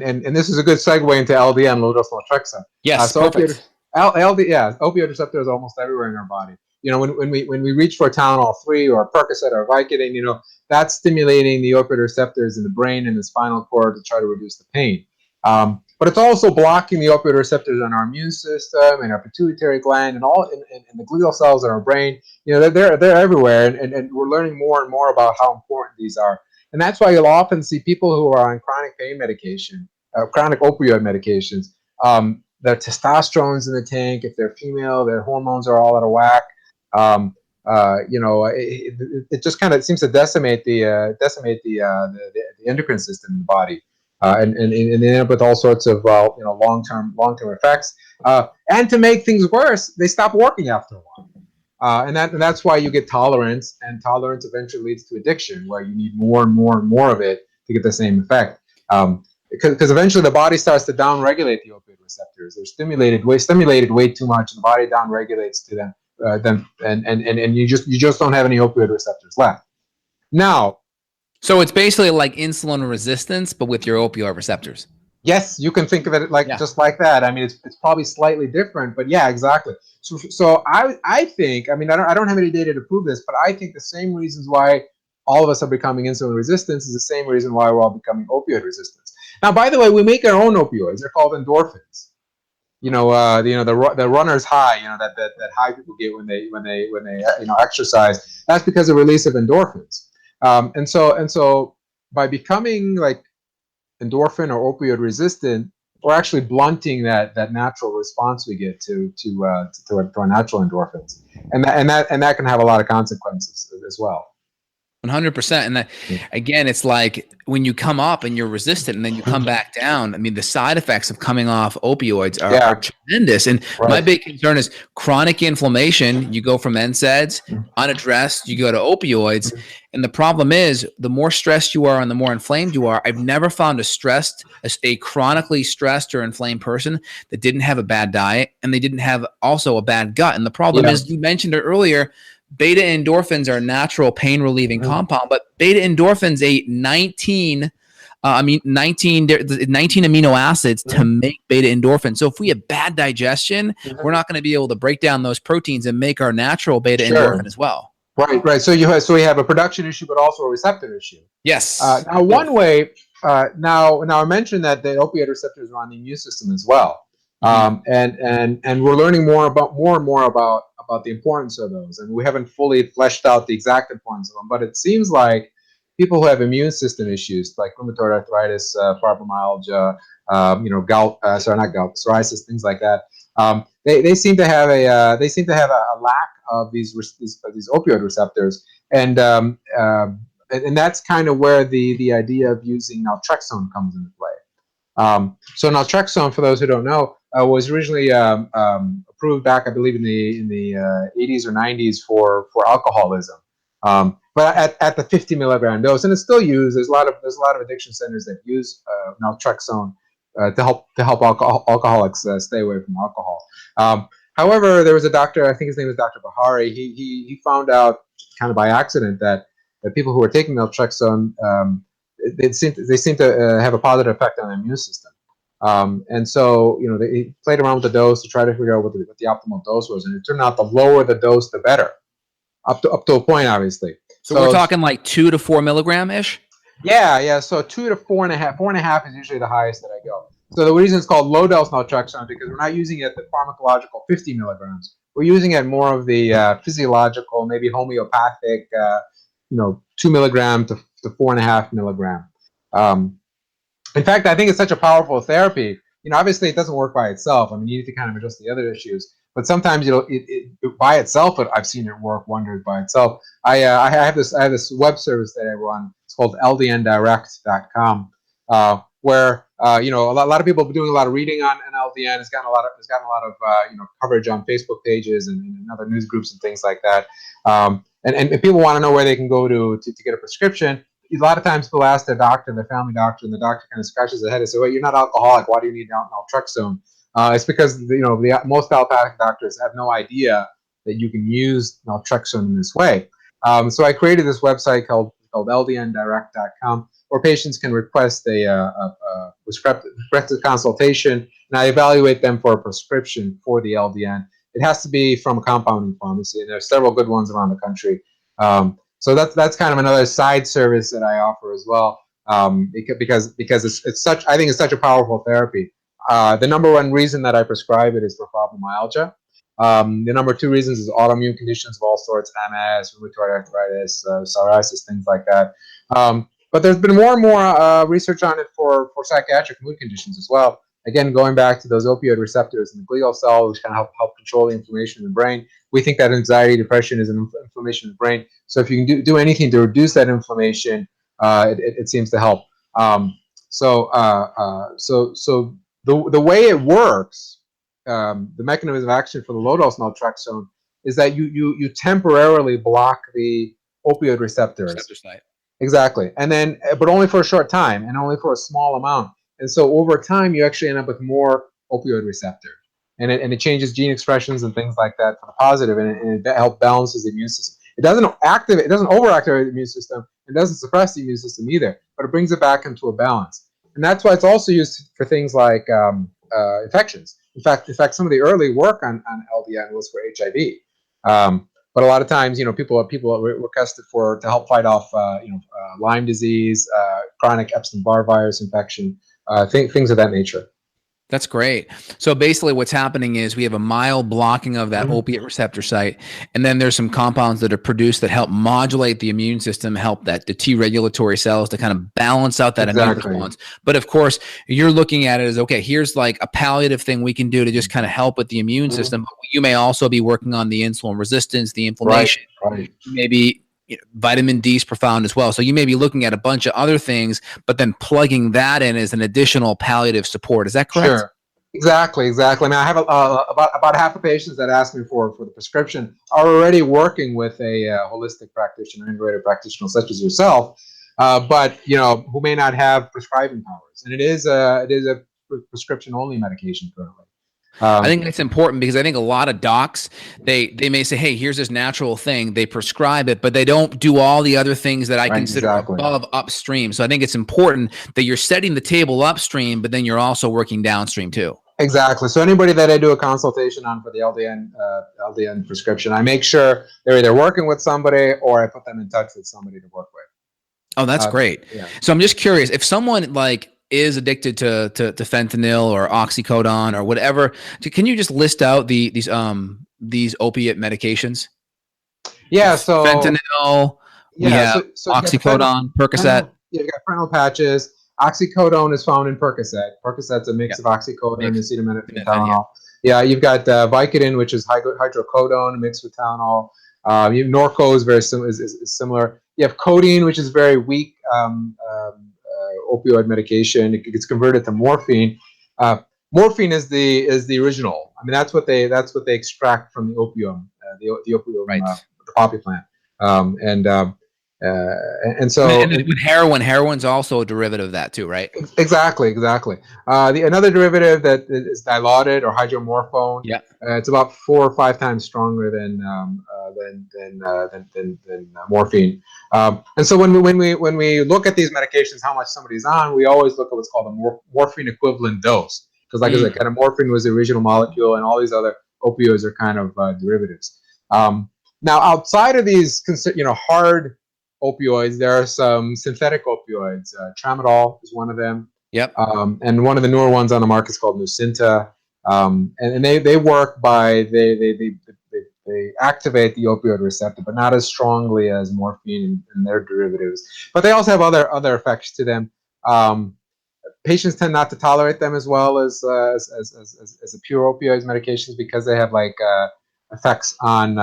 and this is a good segue into LDN, low-dose Naltrexone. Yes, so perfect. Opioid receptors are almost everywhere in our body. When we reach for Tylenol 3 or Percocet or Vicodin, that's stimulating the opioid receptors in the brain and the spinal cord to try to reduce the pain. But it's also blocking the opioid receptors on our immune system and our pituitary gland and all and the glial cells in our brain. They're everywhere, and we're learning more and more about how important these are. And that's why you'll often see people who are on chronic pain medication, chronic opioid medications. Their testosterone's in the tank. If they're female, their hormones are all out of whack. It just kind of seems to decimate the endocrine system in the body. And they end up with all sorts of long-term effects. And to make things worse, they stop working after a while. And that's why you get tolerance, and tolerance eventually leads to addiction, where you need more and more and more of it to get the same effect. Because eventually the body starts to downregulate the opioid receptors. They're stimulated way too much, and the body downregulates to them. And you just don't have any opioid receptors left. Now. So it's basically like insulin resistance, but with your opioid receptors. Yes, you can think of it just like that. I mean, it's probably slightly different, but yeah, exactly. So I think, I don't have any data to prove this, but I think the same reasons why all of us are becoming insulin resistant is the same reason why we're all becoming opioid resistant. Now, by the way, we make our own opioids. They're called endorphins. The runner's high. That high people get when they exercise. That's because of release of endorphins. And so by becoming like endorphin or opioid resistant, we're actually blunting that natural response we get to our natural endorphins, and that can have a lot of consequences as well. 100%. And that, again, it's like when you come up and you're resistant and then you come back down. I mean, the side effects of coming off opioids are tremendous. And my big concern is chronic inflammation. You go from NSAIDs unaddressed, you go to opioids. And the problem is, the more stressed you are and the more inflamed you are. I've never found a chronically stressed or inflamed person that didn't have a bad diet, and they didn't have also a bad gut. And the problem is, you mentioned it earlier, beta endorphins are a natural pain relieving compound, but beta endorphins ate 19 amino acids to make beta endorphins. So if we have bad digestion, we're not going to be able to break down those proteins and make our natural beta endorphin as well. Right. So we have a production issue, but also a receptor issue. Yes. Now, one way. Now I mentioned that the opioid receptors are on the immune system as well, and we're learning more and more about the importance of those, and we haven't fully fleshed out the exact importance of them. But it seems like people who have immune system issues like rheumatoid arthritis, fibromyalgia, gout, psoriasis, things like that. They seem to have a lack of these opioid receptors, and that's kind of where the idea of using naltrexone comes into play. So naltrexone, for those who don't know, was originally approved back, I believe, in the 80s or 90s for alcoholism. But at the 50 milligram dose, and it's still used. There's a lot of addiction centers that use naltrexone to help alcoholics stay away from alcohol. However, there was a doctor, I think his name was Dr. Bahari. He found out kind of by accident that people who were taking naltrexone, they seem to have a positive effect on the immune system. And so, they played around with the dose to try to figure out what the optimal dose was, and it turned out the lower the dose, the better, up to a point, obviously. So we're talking like 2 to 4 milligram ish. Yeah. So 2 to 4.5. 4.5 is usually the highest that I go. So the reason it's called low-dose naltrexone because we're not using it at the pharmacological 50 milligrams. We're using it more of the physiological, maybe homeopathic, 2 milligram to 4.5 milligram. In fact, I think it's such a powerful therapy. Obviously it doesn't work by itself. I mean, you need to kind of address the other issues. But sometimes, it by itself, I've seen it work wonders by itself. I have this web service that I run. It's called ldndirect.com, where a lot of people have been doing a lot of reading on LDN. It's gotten a lot of coverage on Facebook pages and other news groups and things like that. And people want to know where they can go to get a prescription. A lot of times people ask their doctor, their family doctor, and the doctor kind of scratches their head and says, "Well, you're not alcoholic. Why do you need naltrexone?" It's because most allopathic doctors have no idea that you can use naltrexone in this way. So I created this website called ldndirect.com where patients can request a prescriptive consultation, and I evaluate them for a prescription for the LDN. It has to be from a compounding pharmacy, and there are several good ones around the country. So that's kind of another side service that I offer as well, because it's such a powerful therapy. The number one reason that I prescribe it is for fibromyalgia. The number two reasons is autoimmune conditions of all sorts, MS, rheumatoid arthritis, psoriasis, things like that. But there's been more and more research on it for psychiatric mood conditions as well. Again, going back to those opioid receptors in the glial cell, which kind of help control the inflammation in the brain. We think that anxiety, depression is an inflammation in the brain. So if you can do anything to reduce that inflammation, it seems to help. So the way it works, the mechanism of action for the low-dose naltrexone is that you temporarily block the opioid receptors. Receptor site. Exactly, and then but only for a short time and only for a small amount. And so over time, you actually end up with more opioid receptor, and it changes gene expressions and things like that for the positive, and it helps balances the immune system. It doesn't overactivate the immune system. It doesn't suppress the immune system either, but it brings it back into a balance. And that's why it's also used for things like infections. In fact, some of the early work on LDN was for HIV. But a lot of times, people were tested to help fight off, Lyme disease, chronic Epstein-Barr virus infection, things of that nature. That's great. So basically what's happening is we have a mild blocking of that opiate receptor site, and then there's some compounds that are produced that help modulate the immune system, help the T regulatory cells to kind of balance out that immune response. But of course, you're looking at it as, okay, here's like a palliative thing we can do to just kind of help with the immune system. But you may also be working on the insulin resistance, the inflammation, maybe vitamin D is profound as well. So you may be looking at a bunch of other things, but then plugging that in as an additional palliative support. Is that correct? Sure. Exactly. I mean, I have about half the patients that ask me for the prescription are already working with a holistic practitioner, integrated practitioner such as yourself, but who may not have prescribing powers. And it is a prescription only medication currently. I think that's important because I think a lot of docs, they may say, hey, here's this natural thing. They prescribe it, but they don't do all the other things that I consider above upstream. So I think it's important that you're setting the table upstream, but then you're also working downstream too. Exactly. So anybody that I do a consultation on for the LDN prescription, I make sure they're either working with somebody or I put them in touch with somebody to work with. Oh, that's great. Yeah. So I'm just curious, if someone is addicted to fentanyl or oxycodone or whatever, can you just list out these opiate medications? Yeah. So fentanyl, we have oxycodone, Percocet. Yeah, you got fentanyl patches. Oxycodone is found in Percocet. Percocet's a mix of oxycodone and acetaminophen and Tylenol. Yeah, you've got Vicodin, which is hydrocodone mixed with Tylenol. Norco is very similar. You have codeine, which is very weak opioid medication. It gets converted to morphine. Morphine is the original. I mean, that's what they extract from the opium, the opium, the poppy plant. And so And then with heroin's also a derivative of that too, right? exactly. Another derivative that is dilaudid or hydromorphone. Yeah. It's about 4 or 5 times stronger than morphine. And so when we look at these medications, how much somebody's on, we always look at what's called a morphine equivalent dose, because like I said, kind of morphine was the original molecule, and all these other opioids are kind of derivatives. Now, outside of these, hard opioids, there are some synthetic opioids. Tramadol is one of them. Yep. And one of the newer ones on the market is called Nucynta. And they work by they activate the opioid receptor, but not as strongly as morphine and their derivatives. But they also have other effects to them. Patients tend not to tolerate them as well as the pure opioids medications, because they have effects on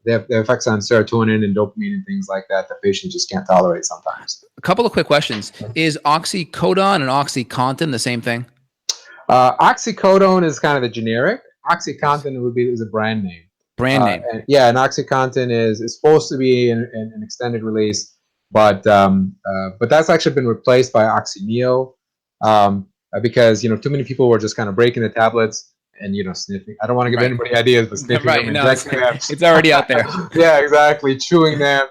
they have effects on serotonin and dopamine and things like that patients just can't tolerate sometimes. A couple of quick questions. Is oxycodone and OxyContin the same thing? Oxycodone is kind of the generic. OxyContin is a brand name. And OxyContin is supposed to be an extended release, but that's actually been replaced by Oxyneo, because too many people were just kind of breaking the tablets and sniffing. I don't want to give anybody ideas, but sniffing them, injecting them. It's already out there. Yeah, exactly. Chewing them,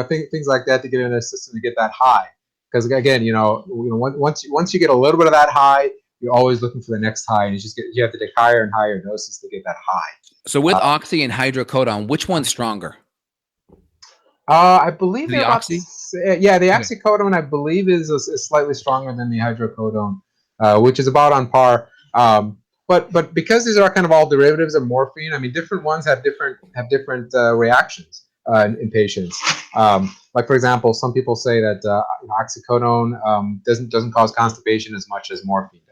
things like that to get in their system to get that high. Because again, once you get a little bit of that high, you're always looking for the next high, and you have to take higher and higher doses to get that high. So with oxy and hydrocodone, which one's stronger? I believe the oxy. The oxycodone I believe is slightly stronger than the hydrocodone, which is about on par. But because these are kind of all derivatives of morphine, I mean, different ones have different reactions in patients. Like for example, some people say that oxycodone doesn't cause constipation as much as morphine does.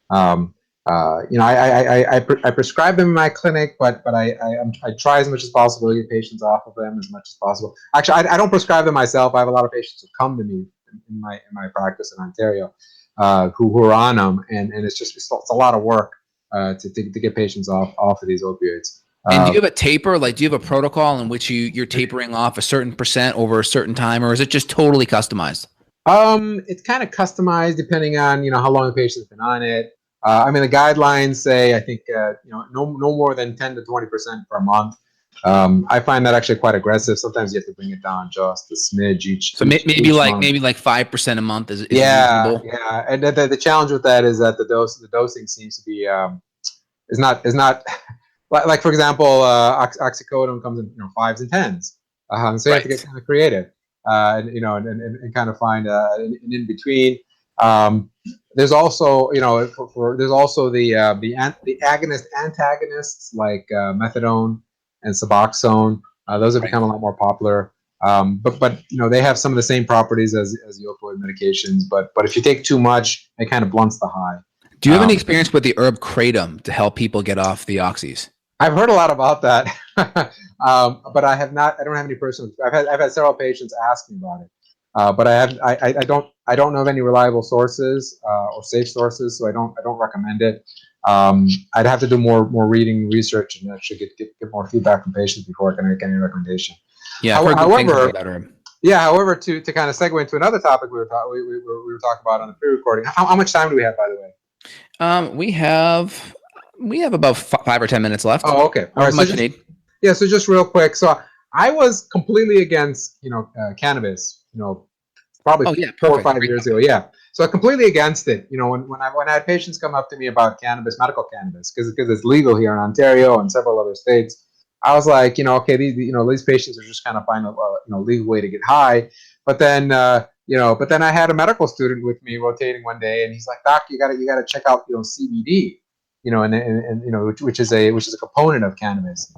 I prescribe them in my clinic, but I try as much as possible to get patients off of them as much as possible. Actually, I don't prescribe them myself. I have a lot of patients who come to me in my practice in Ontario who are on them, and it's a lot of work to get patients off of these opioids. And do you have a taper? Like, do you have a protocol in which you're tapering off a certain percent over a certain time, or is it just totally customized? It's kind of customized depending on how long the patient's been on it. I mean, the guidelines say, I think no more than 10 to 20% per month. I find that actually quite aggressive. Sometimes you have to bring it down just a smidge each. So maybe 5% a month is reasonable. Yeah. And the challenge with that is that the dosing seems to be is not like for example, oxycodone comes in 5s and 10s. So you have to get kind of creative, and kind of find an in between. There's also there's also the agonist antagonists like methadone and Suboxone. Those have become a lot more popular. But they have some of the same properties as the opioid medications. But if you take too much, it kind of blunts the high. Do you have any experience with the herb kratom to help people get off the oxys? I've heard a lot about that, but I have not. I don't have any personal. I've had several patients ask me about it, but I don't know of any reliable sources or safe sources, so I don't recommend it. I'd have to do more reading, research, and actually get more feedback from patients before I can make any recommendation. Yeah. However, to kind of segue into another topic we were talking about on the pre-recording. How much time do we have, by the way? We have about 5 or 10 minutes left. Oh, okay. All right. Much you need. Yeah. So just real quick. So I was completely against cannabis. Probably 4 or 5 years ago. Yeah. So completely against it. When I had patients come up to me about cannabis, medical cannabis, because it's legal here in Ontario and several other states, I was like, okay, these patients are just kind of finding a legal way to get high. But then I had a medical student with me rotating one day, and he's like, Doc, you gotta check out CBD, which is a component of cannabis.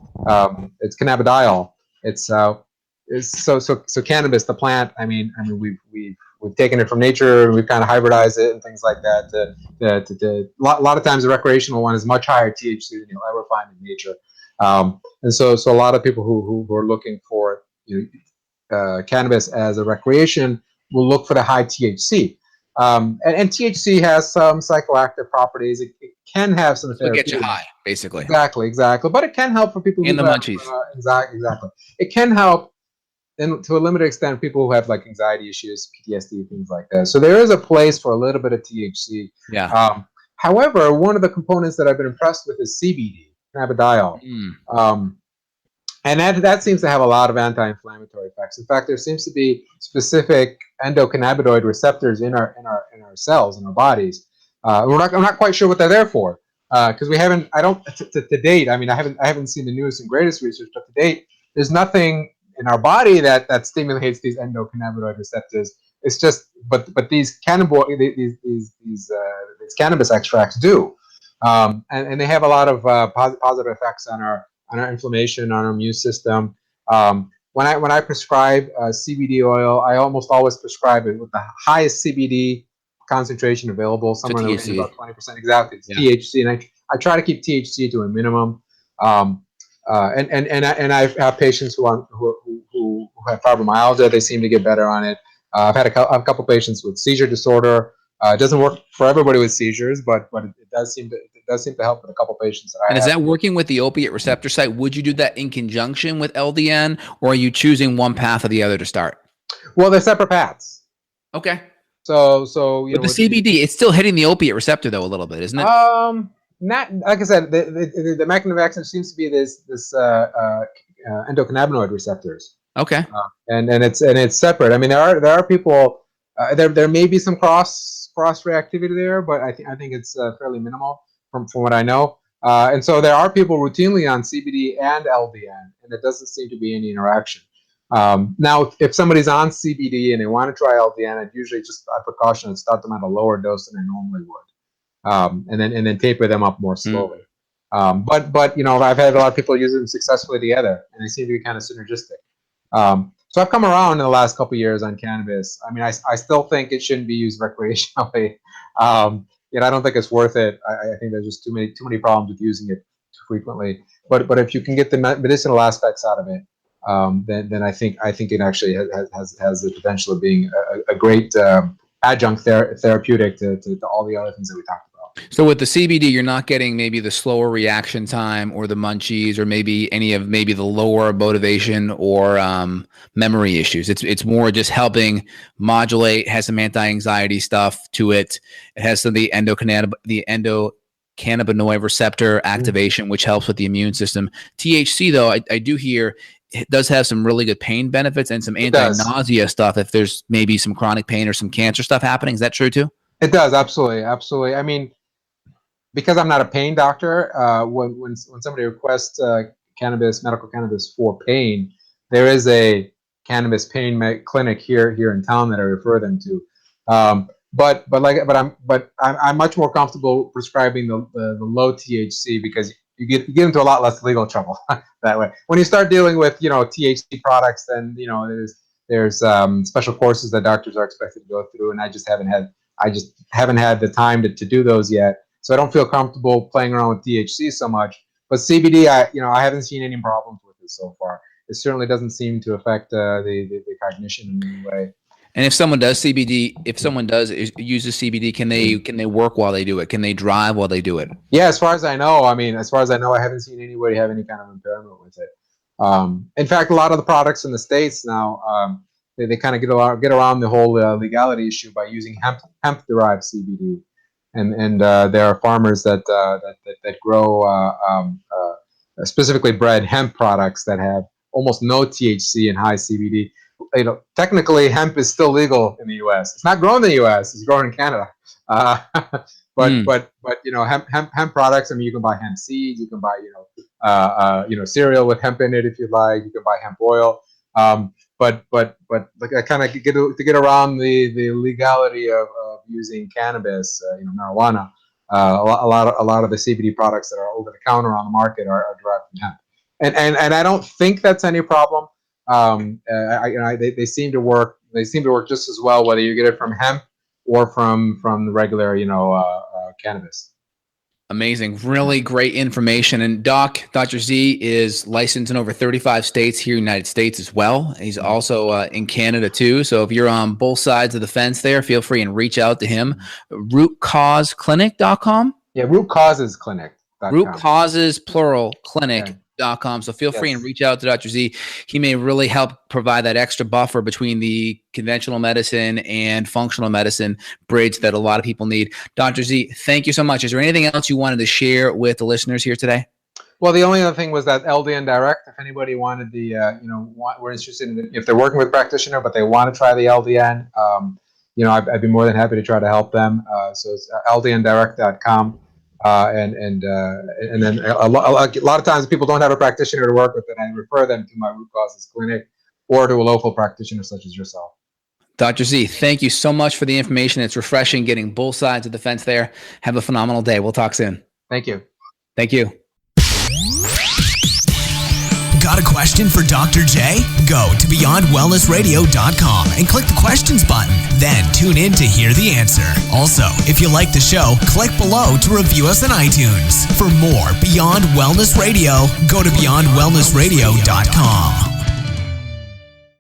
It's cannabidiol. It's so cannabis, the plant. I mean, we've taken it from nature and we've kind of hybridized it and things like that. A lot of times the recreational one is much higher THC than you'll ever find in nature. And so a lot of people who are looking for cannabis as a recreation will look for the high THC. And THC has some psychoactive properties. It can have some So get you therapeutic. high, basically. Exactly. But it can help for people In who the have munchies. exactly. It can help, and to a limited extent, people who have like anxiety issues, PTSD, things like that. So there is a place for a little bit of THC. Yeah. However, one of the components that I've been impressed with is CBD, cannabidiol. And that seems to have a lot of anti-inflammatory effects. In fact, there seems to be specific endocannabinoid receptors in our cells in our bodies. I'm not quite sure what they're there for, because we haven't. I don't to date. I mean, I haven't seen the newest and greatest research, but to date, there's nothing in our body that stimulates these endocannabinoid receptors. It's just, but these cannabis extracts do, and they have a lot of positive effects on our inflammation, on our immune system. When I prescribe CBD oil, I almost always prescribe it with the highest CBD concentration available, somewhere in the range of about 20%. Exactly, it's THC, and I try to keep THC to a minimum. And I have patients who have fibromyalgia. They seem to get better on it. I've had a couple patients with seizure disorder. It doesn't work for everybody with seizures, but it does seem to help with a couple patients that I have. And is that working with the opiate receptor site? Would you do that in conjunction with LDN, or are you choosing one path or the other to start? Well, they're separate paths. Okay. So you but the CBD, it's still hitting the opiate receptor though a little bit, isn't it? Not like I said, the mechanism of action seems to be this endocannabinoid receptors. Okay. And it's separate. I mean, there are people. There may be some cross reactivity there, but I think it's fairly minimal from what I know. And so there are people routinely on CBD and LDN, and it doesn't seem to be any interaction. Now, if somebody's on CBD and they want to try LDN, I'd usually just by precaution start them at a lower dose than I normally would, and then taper them up more slowly. But I've had a lot of people use them successfully together, and they seem to be kind of synergistic. So I've come around in the last couple of years on cannabis. I mean, I still think it shouldn't be used recreationally. I don't think it's worth it. I think there's just too many problems with using it too frequently. But if you can get the medicinal aspects out of it, then I think it actually has the potential of being a great adjunct therapeutic to all the other things that we talked about. So with the CBD, you're not getting maybe the slower reaction time or the munchies or maybe any of maybe the lower motivation or memory issues. It's more just helping modulate, has some anti-anxiety stuff to it. It has some of the endocannabinoid receptor activation, which helps with the immune system. THC, though, I do hear it does have some really good pain benefits and some anti-nausea stuff if there's maybe some chronic pain or some cancer stuff happening. Is that true too? It does, absolutely. I mean, because I'm not a pain doctor, when somebody requests medical cannabis for pain, there is a cannabis pain clinic here in town that I refer them to. But I'm much more comfortable prescribing the low THC because you get into a lot less legal trouble that way. When you start dealing with THC products, then there's special courses that doctors are expected to go through, and I just haven't had the time to do those yet. So I don't feel comfortable playing around with THC so much. But CBD, I haven't seen any problems with it so far. It certainly doesn't seem to affect the cognition in any way. And if someone does CBD, if someone does use CBD, can they work while they do it? Can they drive while they do it? Yeah, as far as I know, I haven't seen anybody have any kind of impairment with it. In fact, a lot of the products in the States now, they kind of get around the whole legality issue by using hemp derived CBD. And there are farmers that grow specifically bred hemp products that have almost no THC and high CBD. Technically, hemp is still legal in the U.S. It's not grown in the U.S. It's grown in Canada. But hemp products. I mean, you can buy hemp seeds. You can buy cereal with hemp in it if you like. You can buy hemp oil. But like I kind of get around the legality of using cannabis, marijuana. A lot of the CBD products that are over the counter on the market are derived from hemp, and I don't think that's any problem. They seem to work. They seem to work just as well whether you get it from hemp or from the regular cannabis. Amazing. Really great information. And Dr. Z is licensed in over 35 states here in the United States as well. He's also in Canada too. So if you're on both sides of the fence there, feel free and reach out to him. RootCauseClinic.com? Yeah, Root Causes Clinic. Root Causes, plural, clinic.com. So feel free and reach out to Dr. Z. He may really help provide that extra buffer between the conventional medicine and functional medicine bridge that a lot of people need. Dr. Z, thank you so much. Is there anything else you wanted to share with the listeners here today? Well, the only other thing was that LDN Direct. If anybody wanted we're interested in if they're working with a practitioner, but they want to try the LDN, I'd be more than happy to try to help them. So it's ldndirect.com. And then a lot of times people don't have a practitioner to work with, and I refer them to my Root Causes Clinic or to a local practitioner such as yourself. Dr. Z, thank you so much for the information. It's refreshing getting both sides of the fence there. Have a phenomenal day. We'll talk soon. Thank you. Thank you. Got a question for Dr. J? Go to beyondwellnessradio.com and click the questions button. Then tune in to hear the answer. Also, if you like the show, click below to review us on iTunes. For more Beyond Wellness Radio, go to beyondwellnessradio.com.